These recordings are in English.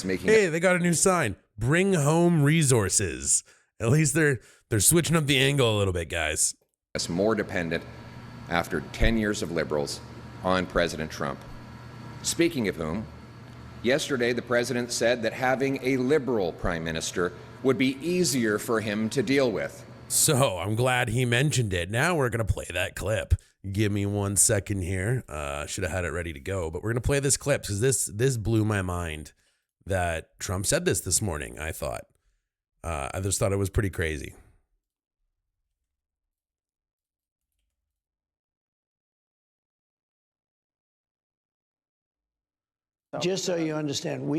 making Hey, they got a new sign. Bring home resources. At least they're switching up the angle a little bit, guys. us more dependent after 10 years of Liberals on President Trump. Speaking of whom, yesterday the President said that having a Liberal Prime Minister would be easier for him to deal with. So I'm glad he mentioned it. Now we're going to play that clip. Give me 1 second here. Should have had it ready to go, but we're going to play this clip because this blew my mind that Trump said this morning, I thought. I just thought it was pretty crazy. Just so you understand,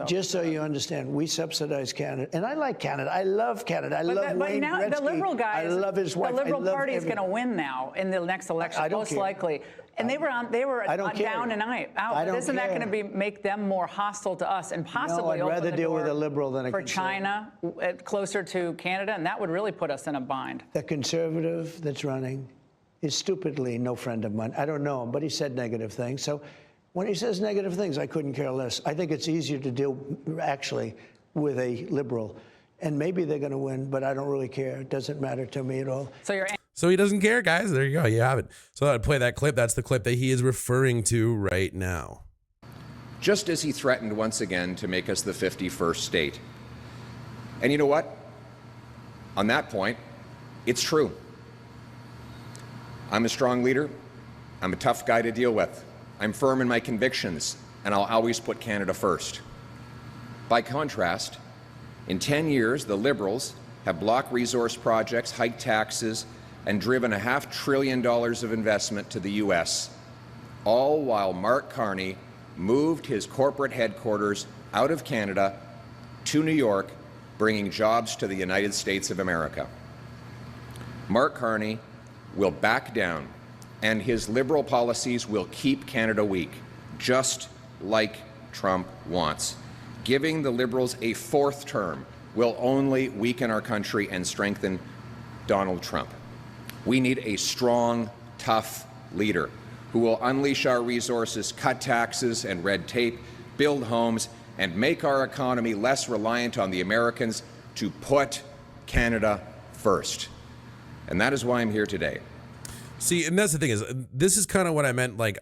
just so you understand, we subsidize Canada, and I like Canada. I love Canada. I love Wayne now Gretzky. the Liberal guys, I love his wife. The Liberal Party is everything. going to win now in the next election, I don't most care. likely. And they were down and out. Isn't that going to make them more hostile to us and possibly No, I'd rather open the deal door with a Liberal than a for conservative. China closer to Canada, and that would really put us in a bind. The conservative that's running is stupidly no friend of mine. I don't know him, but he said negative things. So when he says negative things, I couldn't care less. I think it's easier to deal, actually, with a Liberal. And maybe they're going to win, but I don't really care. It doesn't matter to me at all. So he doesn't care, guys. There you go. You have it. So I'd play that clip. That's the clip that he is referring to right now. Just as he threatened once again to make us the 51st state. And you know what? On that point, it's true. I'm a strong leader. I'm a tough guy to deal with. I'm firm in my convictions, and I'll always put Canada first. By contrast, in 10 years, the Liberals have blocked resource projects, hiked taxes, and driven $500 billion of investment to the U.S., all while Mark Carney moved his corporate headquarters out of Canada to New York, bringing jobs to the United States of America. Mark Carney will back down, and his Liberal policies will keep Canada weak, just like Trump wants. Giving the Liberals a fourth term will only weaken our country and strengthen Donald Trump. We need a strong, tough leader who will unleash our resources, cut taxes and red tape, build homes, and make our economy less reliant on the Americans to put Canada first. And that is why I'm here today. See, and that's the thing is, this is kind of what I meant. Like,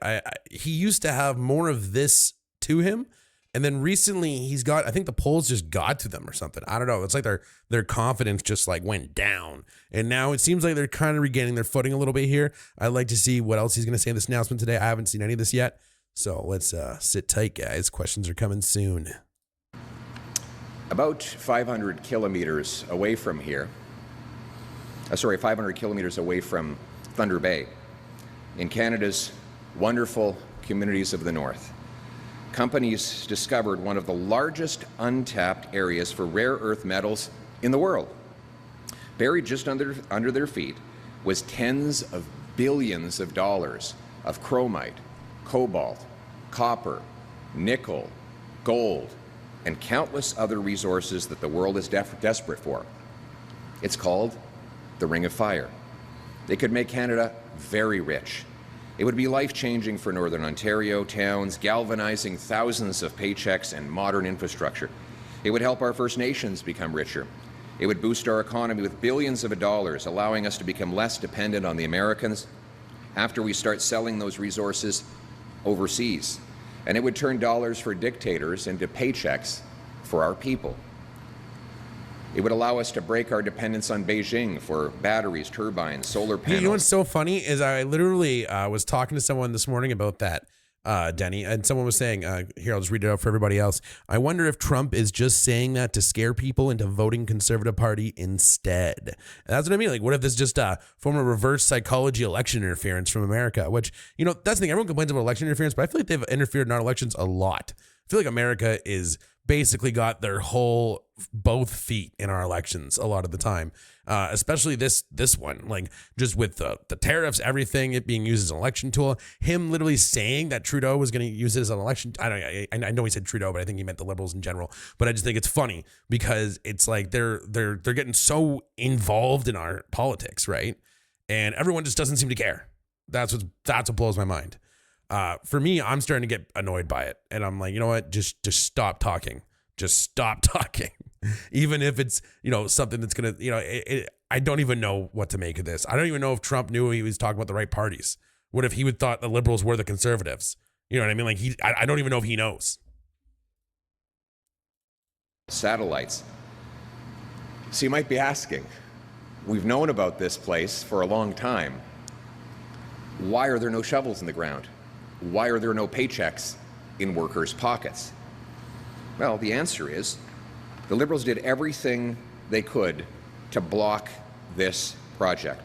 he used to have more of this to him. And then recently he's got, I think the polls just got to them or something. I don't know. It's like their confidence just like went down. And now it seems like they're kind of regaining their footing a little bit here. I'd like to see what else he's going to say in this announcement today. I haven't seen any of this yet. So let's sit tight, guys. Questions are coming soon. About 500 kilometers away from here, 500 kilometers away from Thunder Bay, in Canada's wonderful communities of the North, companies discovered one of the largest untapped areas for rare earth metals in the world. Buried just under their feet was tens of billions of dollars of chromite, cobalt, copper, nickel, gold, and countless other resources that the world is desperate for. It's called the Ring of Fire. They could make Canada very rich. It would be life-changing for Northern Ontario towns, galvanizing thousands of paychecks and modern infrastructure. It would help our First Nations become richer. It would boost our economy with billions of dollars, allowing us to become less dependent on the Americans after we start selling those resources overseas. And it would turn dollars for dictators into paychecks for our people. It would allow us to break our dependence on Beijing for batteries, turbines, solar panels. You know what's so funny is I literally was talking to someone this morning about that, Denny, and someone was saying, here, I'll just read it out for everybody else. I wonder if Trump is just saying that to scare people into voting Conservative Party instead. And that's what I mean. Like, what if this is just a form of reverse psychology election interference from America? Which, you know, that's the thing. Everyone complains about election interference, but I feel like they've interfered in our elections a lot. I feel like America is basically got their whole both feet in our elections a lot of the time, especially this one, like just with the tariffs, everything, it being used as an election tool. Him literally saying that Trudeau was going to use it as an election. I know he said Trudeau, but I think he meant the Liberals in general. But I just think it's funny because it's like they're getting so involved in our politics, right? And everyone just doesn't seem to care. That's what blows my mind. For me, I'm starting to get annoyed by it. And I'm like, you know what? Just stop talking. Just stop talking. Even if it's, something that's going to, I don't even know what to make of this. I don't even know if Trump knew he was talking about the right parties. What if he would thought the liberals were the conservatives? You know what I mean? Like I don't even know if he knows. Satellites. So you might be asking, we've known about this place for a long time. Why are there no shovels in the ground? Why are there no paychecks in workers' pockets? Well, the answer is the Liberals did everything they could to block this project.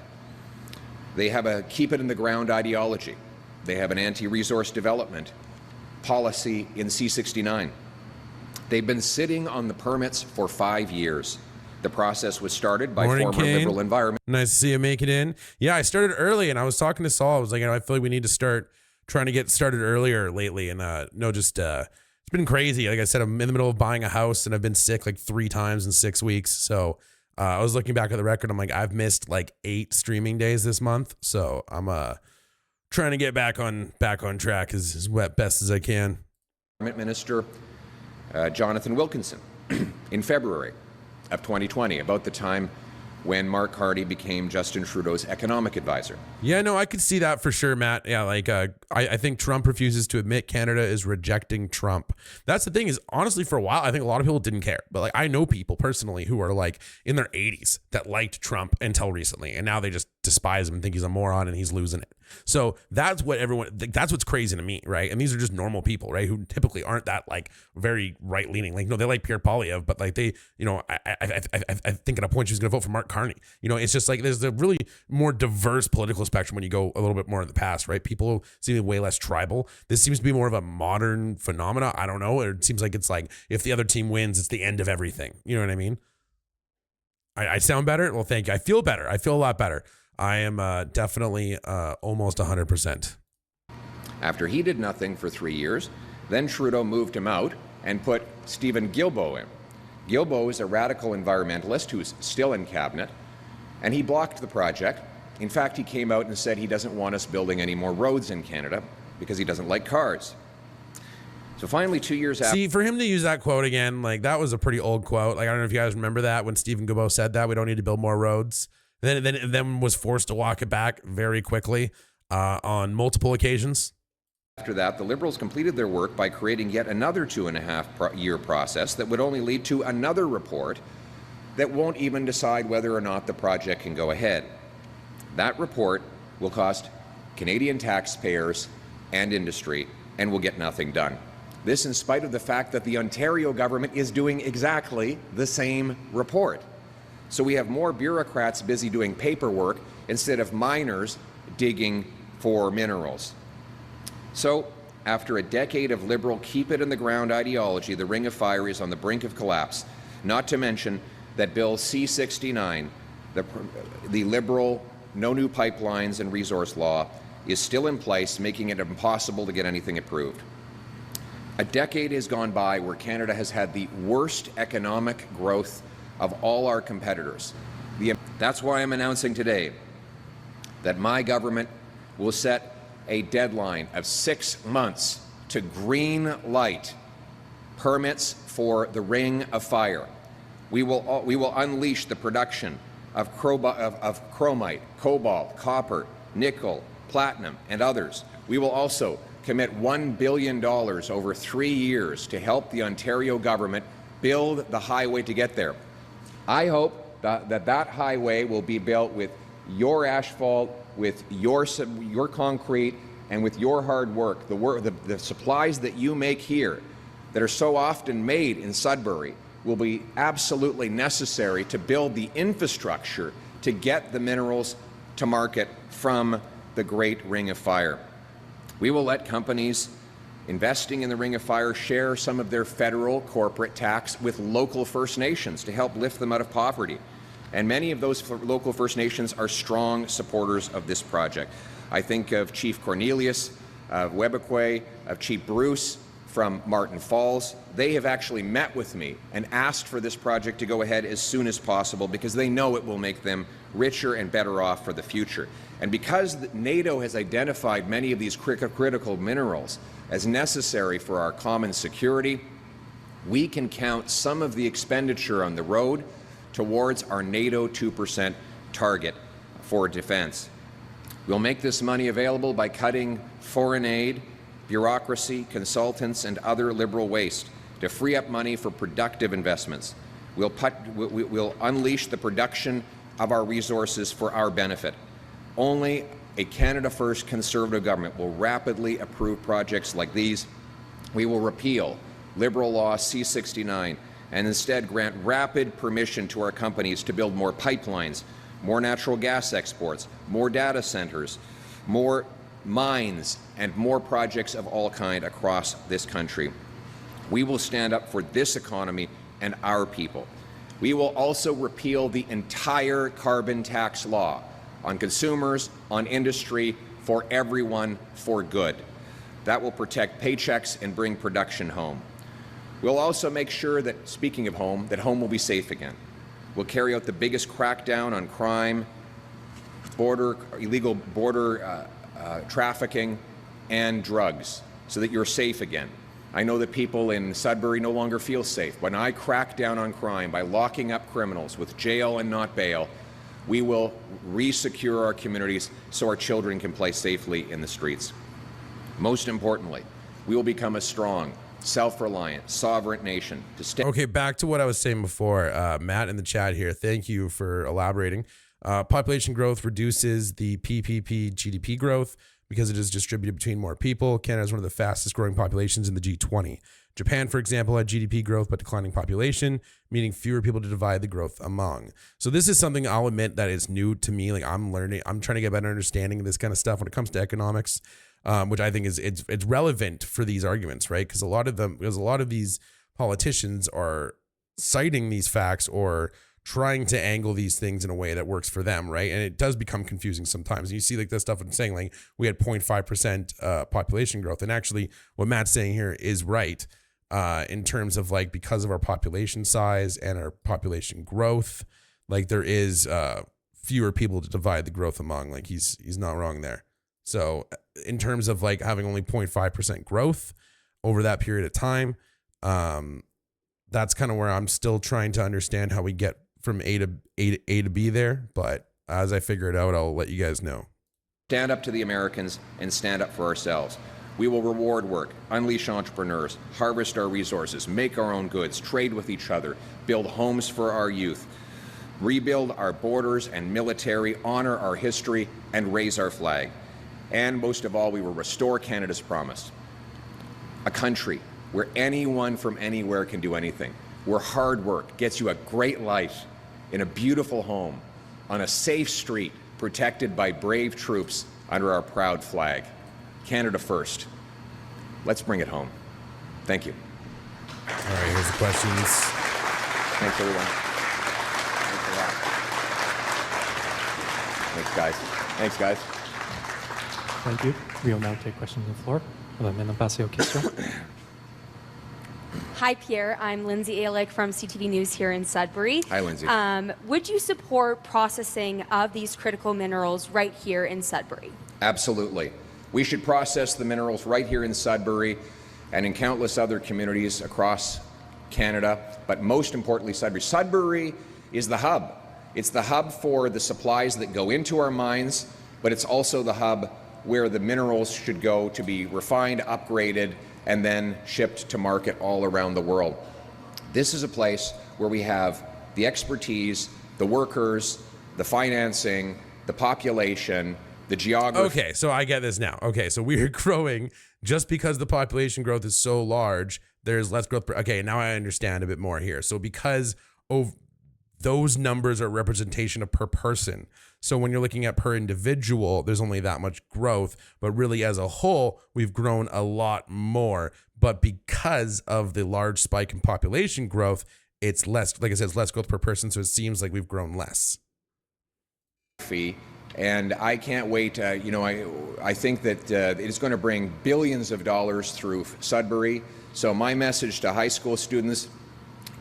They have a keep it in the ground ideology. They have an anti-resource development policy in C69. They've been sitting on the permits for 5 years. The process was started by former Liberal environment. Nice to see you make it in. Yeah, I started early, and I was talking to Saul. I was like, I feel like we need to start trying to get started earlier lately. And it's been crazy. Like I said, I'm in the middle of buying a house, and I've been sick like 3 times in 6 weeks. So I was looking back at the record. I'm like, I've missed like 8 streaming days this month. So I'm trying to get back on track as best as I can. Minister Jonathan Wilkinson in February of 2020, about the time when Mark Carney became Justin Trudeau's economic advisor. Yeah, no, I could see that for sure, Matt. Yeah, like I think Trump refuses to admit Canada is rejecting Trump. That's the thing is, honestly, for a while, I think a lot of people didn't care. But like, I know people personally who are like in their 80s that liked Trump until recently. And now they just despise him and think he's a moron and he's losing it. So that's what's crazy to me, right? And these are just normal people, right? Who typically aren't that like very right leaning. Like, no, they like Pierre Poilievre, but like they, I think at a point she was going to vote for Mark Carney. It's just like there's a really more diverse political spectrum when you go a little bit more in the past, right? People seem way less tribal. This seems to be more of a modern phenomena. I don't know. It seems like it's like if the other team wins, it's the end of everything. You know what I mean? I sound better? Well, thank you. I feel better. I feel a lot better. I am definitely almost 100%. After he did nothing for 3 years, then Trudeau moved him out and put Stephen Guilbeault in. Guilbeault is a radical environmentalist who's still in cabinet, and he blocked the project. In fact, he came out and said he doesn't want us building any more roads in Canada because he doesn't like cars. So finally, 2 years after... See, for him to use that quote again, like that was a pretty old quote. Like, I don't know if you guys remember that when Stephen Guilbeault said that, we don't need to build more roads. Then was forced to walk it back very quickly on multiple occasions. After that, the Liberals completed their work by creating yet another 2.5-year process that would only lead to another report that won't even decide whether or not the project can go ahead. That report will cost Canadian taxpayers and industry and will get nothing done. This in spite of the fact that the Ontario government is doing exactly the same report. So we have more bureaucrats busy doing paperwork instead of miners digging for minerals. So, after a decade of Liberal keep-it-in-the-ground ideology, the Ring of Fire is on the brink of collapse, not to mention that Bill C-69, the Liberal no new pipelines and resource law, is still in place, making it impossible to get anything approved. A decade has gone by where Canada has had the worst economic growth of all our competitors. That's why I'm announcing today that my government will set a deadline of 6 months to green light permits for the Ring of Fire. We will unleash the production of chromite, cobalt, copper, nickel, platinum, and others. We will also commit $1 billion over 3 years to help the Ontario government build the highway to get there. I hope that highway will be built with your asphalt, with your concrete, and with your hard work. The supplies that you make here that are so often made in Sudbury will be absolutely necessary to build the infrastructure to get the minerals to market from the Great Ring of Fire. We will let companies investing in the Ring of Fire share some of their federal corporate tax with local First Nations to help lift them out of poverty. And many of those local First Nations are strong supporters of this project. I think of Chief Cornelius, of Webequie, of Chief Bruce from Martin Falls. They have actually met with me and asked for this project to go ahead as soon as possible because they know it will make them richer and better off for the future. And because NATO has identified many of these critical minerals as necessary for our common security, we can count some of the expenditure on the road towards our NATO 2% target for defense. We'll make this money available by cutting foreign aid, bureaucracy, consultants, and other liberal waste to free up money for productive investments. We'll unleash the production of our resources for our benefit. Only a Canada First Conservative government will rapidly approve projects like these. We will repeal Liberal Law C-69 and instead grant rapid permission to our companies to build more pipelines, more natural gas exports, more data centers, more mines, and more projects of all kind across this country. We will stand up for this economy and our people. We will also repeal the entire carbon tax law on consumers, on industry, for everyone, for good. That will protect paychecks and bring production home. We'll also make sure that, speaking of home, that home will be safe again. We'll carry out the biggest crackdown on crime, illegal border trafficking, and drugs, so that you're safe again. I know that people in Sudbury no longer feel safe. When I crack down on crime by locking up criminals with jail and not bail, we will re-secure our communities so our children can play safely in the streets. Most importantly, we will become a strong, self-reliant, sovereign nation. Okay, back to what I was saying before. Matt in the chat here, thank you for elaborating. Population growth reduces the PPP GDP growth because it is distributed between more people. Canada is one of the fastest growing populations in the G20. Japan, for example, had GDP growth but declining population, meaning fewer people to divide the growth among. So this is something I'll admit that is new to me. Like I'm trying to get a better understanding of this kind of stuff when it comes to economics, which I think is it's relevant for these arguments, right? Because a lot of these politicians are citing these facts or trying to angle these things in a way that works for them, right? And it does become confusing sometimes. And you see like this stuff I'm saying, like we had 0.5% population growth. And actually what Matt's saying here is right in terms of like, because of our population size and our population growth, like there is fewer people to divide the growth among. Like he's not wrong there. So in terms of like having only 0.5% growth over that period of time, that's kind of where I'm still trying to understand how we get from A to B there. But as I figure it out, I'll let you guys know. Stand up to the Americans and stand up for ourselves. We will reward work, unleash entrepreneurs, harvest our resources, make our own goods, trade with each other, build homes for our youth, rebuild our borders and military, honor our history, and raise our flag. And most of all, we will restore Canada's promise. A country where anyone from anywhere can do anything, where hard work gets you a great life in a beautiful home, on a safe street, protected by brave troops under our proud flag. Canada first. Let's bring it home. Thank you. All right, here's the questions. Thanks, everyone. Thanks, guys. Thanks, guys. Thank you. We will now take questions on the floor. Maintenant passer aux questions. Hi, Pierre. I'm Lindsay Alick from CTV News here in Sudbury. Hi, Lindsay. Would you support processing of these critical minerals right here in Sudbury? Absolutely. We should process the minerals right here in Sudbury and in countless other communities across Canada, but most importantly, Sudbury. Sudbury is the hub. It's the hub for the supplies that go into our mines, but it's also the hub where the minerals should go to be refined, upgraded, and then shipped to market all around the world. This is a place where we have the expertise, the workers, the financing, the population, the geography. Okay, so I get this now. Okay, so we're growing just because the population growth is so large, there's less growth. Okay, now I understand a bit more here. So because those numbers are representation of per person. So when you're looking at per individual, there's only that much growth, but really as a whole, we've grown a lot more. But because of the large spike in population growth, it's less, like I said, it's less growth per person. So it seems like we've grown less. And I can't wait. I think that it is going to bring billions of dollars through Sudbury So my message to high school students,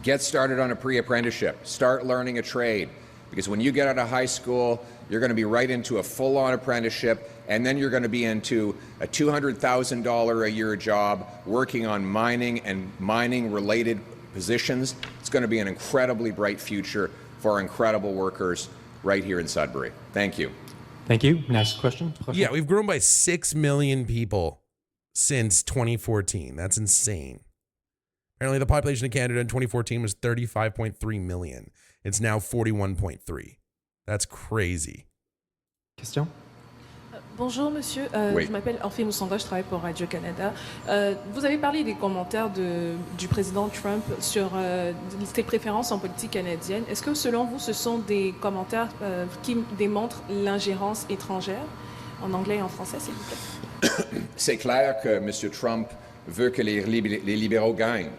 get started on a pre-apprenticeship. Start learning a trade. Because when you get out of high school, you're going to be right into a full-on apprenticeship, and then you're going to be into a $200,000 a year job working on mining and mining-related positions. It's going to be an incredibly bright future for our incredible workers right here in Sudbury. Thank you. Thank you. Next question. Yeah, we've grown by 6 million people since 2014. That's insane. Apparently, the population of Canada in 2014 was 35.3 million. It's now 41.3. That's crazy. Question. Bonjour monsieur, Oui. je m'appelle Orphée Moussanga, je travaille pour Radio-Canada. Vous avez parlé des commentaires du président Trump sur ses préférences en politique canadienne. Est-ce que selon vous, ce sont des commentaires qui démontrent l'ingérence étrangère? En anglais et en français, s'il vous plaît. C'est clair que M. Trump veut que les libéraux gagnent,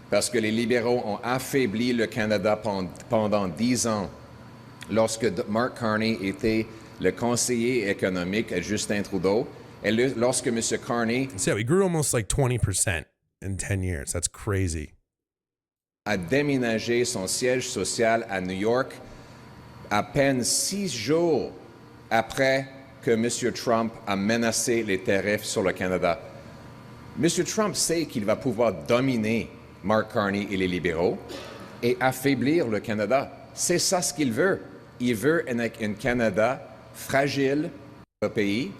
parce que les libéraux ont affaibli le Canada pendant 10 ans, lorsque Mark Carney était le conseiller économique à Justin Trudeau, et lorsque M. Carney So we grew almost like 20% in 10 years. That's crazy. a déménagé son siège social à New York à peine 6 jours après que M. Trump a menacé les tarifs sur le Canada. M. Trump sait qu'il va pouvoir dominer Mark Carney et les libéraux et affaiblir le Canada. C'est ça ce qu'il veut. Il veut un Canada fragile, un pays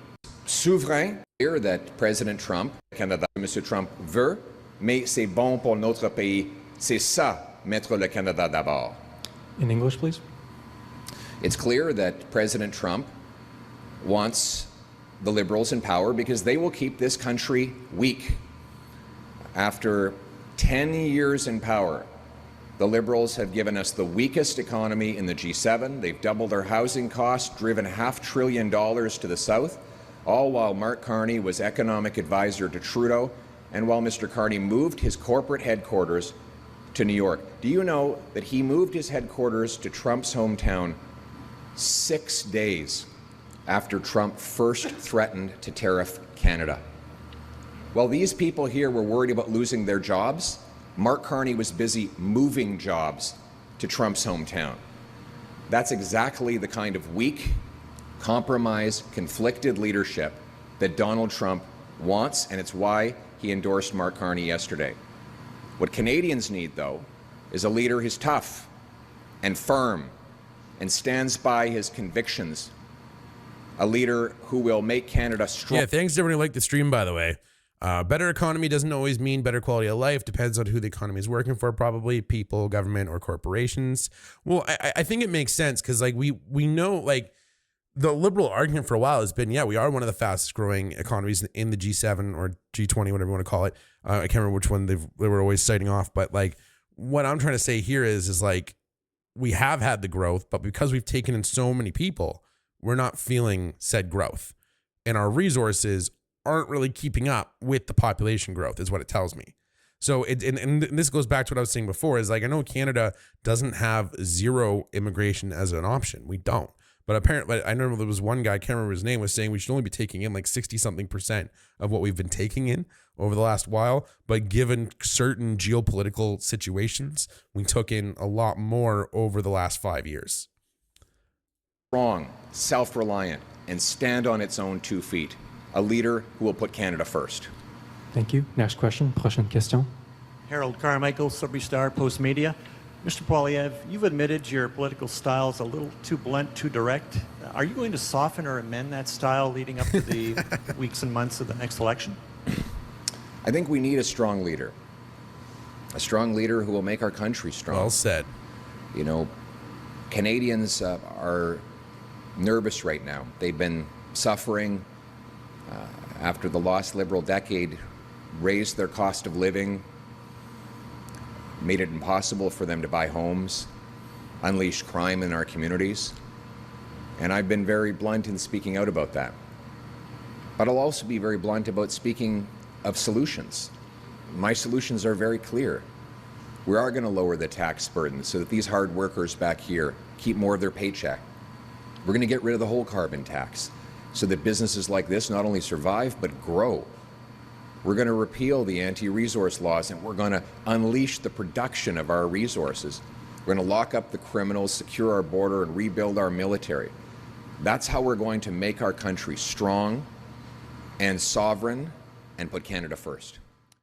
souverain. Here that President Trump, Canada, M. Trump veut, mais c'est bon pour notre pays. C'est ça, mettre le Canada d'abord. In English, please. It's clear that President Trump wants the Liberals in power because they will keep this country weak. After 10 years in power, the Liberals have given us the weakest economy in the G7. They've doubled our housing costs, driven $500 billion to the south, all while Mark Carney was economic advisor to Trudeau, and while Mr. Carney moved his corporate headquarters to New York. Do you know that he moved his headquarters to Trump's hometown 6 days after Trump first threatened to tariff Canada? While these people here were worried about losing their jobs, Mark Carney was busy moving jobs to Trump's hometown. That's exactly the kind of weak, compromised, conflicted leadership that Donald Trump wants, and it's why he endorsed Mark Carney yesterday. What Canadians need, though, is a leader who's tough and firm and stands by his convictions. A leader who will make Canada strong. Yeah, thanks to everyone who liked the stream, by the way. Better economy doesn't always mean better quality of life. Depends on who the economy is working for, probably people, government, or corporations. Well, I think it makes sense because like we know like the liberal argument for a while has been, yeah, we are one of the fastest growing economies in the G7 or G20, whatever you want to call it. I can't remember which one they were always citing off, but like what I'm trying to say here is like we have had the growth, but because we've taken in so many people, we're not feeling said growth, and our resources aren't really keeping up with the population growth is what it tells me. So and this goes back to what I was saying before is like, I know Canada doesn't have zero immigration as an option. We don't. But apparently, I know there was one guy, I can't remember his name, was saying we should only be taking in like 60-something% of what we've been taking in over the last while. But given certain geopolitical situations, we took in a lot more over the last 5 years. Strong, self-reliant, and stand on its own 2 feet. A leader who will put Canada first. Thank you. Next question. Prochaine question. Harold Carmichael, Sudbury Star, Post Media. Mr. Poilievre, you've admitted your political style is a little too blunt, too direct. Are you going to soften or amend that style leading up to the weeks and months of the next election? I think we need a strong leader who will make our country strong. Well said. You know, Canadians are nervous right now. They've been suffering after the lost Liberal decade, raised their cost of living, made it impossible for them to buy homes, unleashed crime in our communities. And I've been very blunt in speaking out about that. But I'll also be very blunt about speaking of solutions. My solutions are very clear. We are going to lower the tax burden so that these hard workers back here keep more of their paycheck. We're going to get rid of the whole carbon tax so that businesses like this not only survive but grow. We're going to repeal the anti-resource laws, and we're going to unleash the production of our resources. We're going to lock up the criminals, secure our border, and rebuild our military. That's how we're going to make our country strong and sovereign and put Canada first.